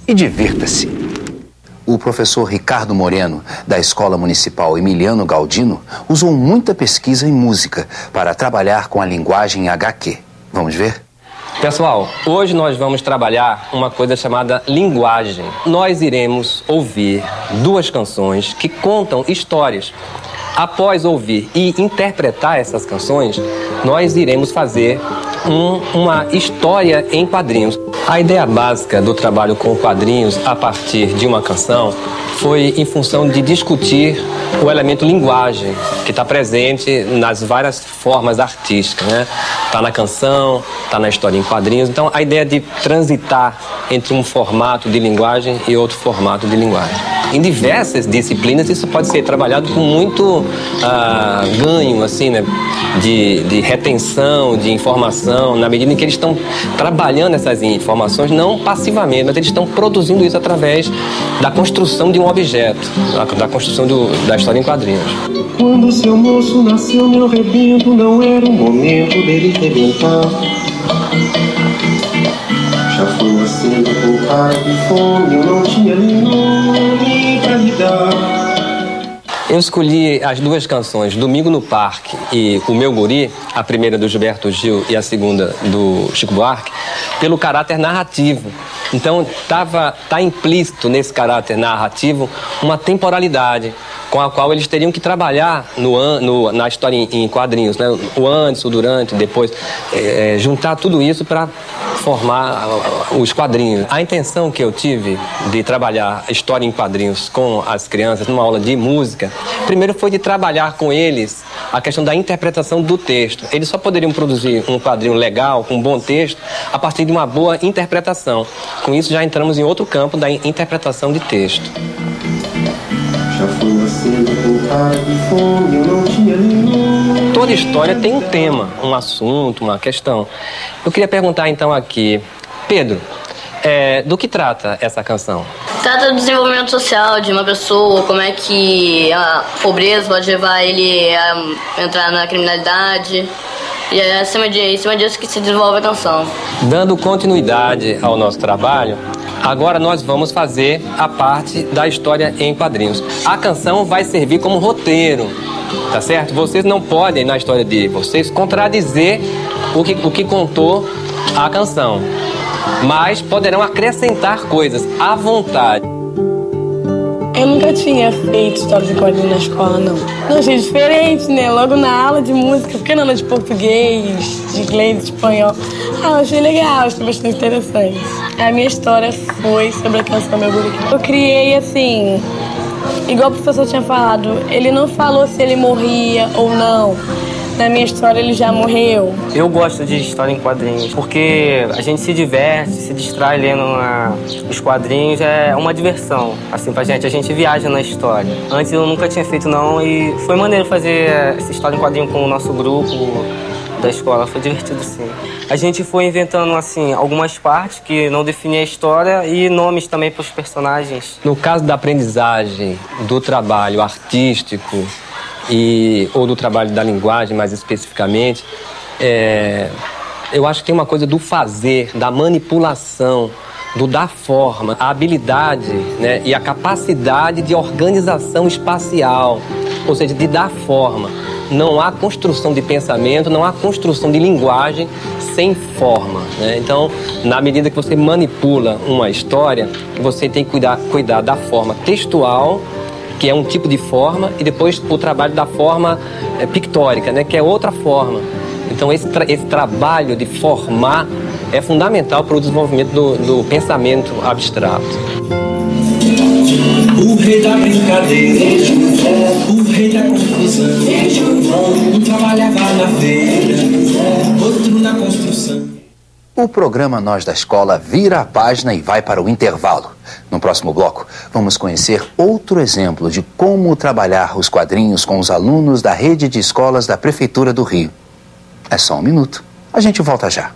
E divirta-se. O professor Ricardo Moreno, da Escola Municipal Emiliano Galdino, usou muita pesquisa em música para trabalhar com a linguagem HQ. Vamos ver? Pessoal, hoje nós vamos trabalhar uma coisa chamada linguagem. Nós iremos ouvir duas canções que contam histórias. Após ouvir e interpretar essas canções, nós iremos fazer uma história em quadrinhos. A ideia básica do trabalho com quadrinhos a partir de uma canção foi em função de discutir o elemento linguagem, que está presente nas várias formas artísticas, né? Está na canção, está na história em quadrinhos. Então, a ideia de transitar entre um formato de linguagem e outro formato de linguagem. Em diversas disciplinas, isso pode ser trabalhado com muito ganho, assim, né? De retenção, de informação, na medida em que eles estão trabalhando essas informações, não passivamente, mas eles estão produzindo isso através da construção de um objeto, da construção da história em quadrinhos. Quando seu moço nasceu, meu rebento, não era o momento dele rebentar. Já foi assim, com pai de fome, eu não tinha nenhum pra lhe dar. Eu escolhi as duas canções, Domingo no Parque e O Meu Guri, a primeira do Gilberto Gil e a segunda do Chico Buarque, pelo caráter narrativo. Então, tá implícito nesse caráter narrativo uma temporalidade com a qual eles teriam que trabalhar na história em quadrinhos, né? O antes, o durante, depois, juntar tudo isso para formar os quadrinhos. A intenção que eu tive de trabalhar história em quadrinhos com as crianças numa aula de música, primeiro foi de trabalhar com eles a questão da interpretação do texto. Eles só poderiam produzir um quadrinho legal, com um bom texto, a partir de uma boa interpretação. Com isso já entramos em outro campo da interpretação de texto. Já foi assim, com pai de fome, eu não tinha nenhum. Toda história tem um tema, um assunto, uma questão. Eu queria perguntar então aqui, Pedro, do que trata essa canção? Trata do desenvolvimento social de uma pessoa, como é que a pobreza pode levar ele a entrar na criminalidade. E é em cima disso que se desenvolve a canção. Dando continuidade ao nosso trabalho, agora nós vamos fazer a parte da história em quadrinhos. A canção vai servir como roteiro, tá certo? Vocês não podem, na história de vocês, contradizer o que contou a canção, mas poderão acrescentar coisas à vontade. Eu nunca tinha feito história de quadrinhos na escola, não. Não, achei diferente, né? Logo na aula de música, porque na aula de português, de inglês, de espanhol. Eu achei legal, achei bastante interessante. A minha história foi sobre a canção Meu Guri. Eu criei, assim, igual o professor tinha falado, ele não falou se ele morria ou não. Na minha história ele já morreu. Eu gosto de história em quadrinhos, porque a gente se diverte, se distrai lendo os quadrinhos, é uma diversão, assim, pra gente. A gente viaja na história. Antes eu nunca tinha feito não, e foi maneiro fazer essa história em quadrinho com o nosso grupo da escola, foi divertido sim. A gente foi inventando, assim, algumas partes que não definiam a história e nomes também para os personagens. No caso da aprendizagem, do trabalho artístico, ou do trabalho da linguagem, mais especificamente, eu acho que tem uma coisa do fazer, da manipulação, do dar forma, a habilidade, né, e a capacidade de organização espacial, ou seja, de dar forma. Não há construção de pensamento, não há construção de linguagem sem forma, né? Então, na medida que você manipula uma história, você tem que cuidar da forma textual, que é um tipo de forma, e depois o trabalho da forma pictórica, né, que é outra forma. Então esse trabalho de formar é fundamental para o desenvolvimento do pensamento abstrato. O rei da brincadeira, o rei da confusão. Um trabalhava na feira, outro na construção. O programa Nós da Escola vira a página e vai para o intervalo. No próximo bloco, vamos conhecer outro exemplo de como trabalhar os quadrinhos com os alunos da rede de escolas da Prefeitura do Rio. É só um minuto. A gente volta já.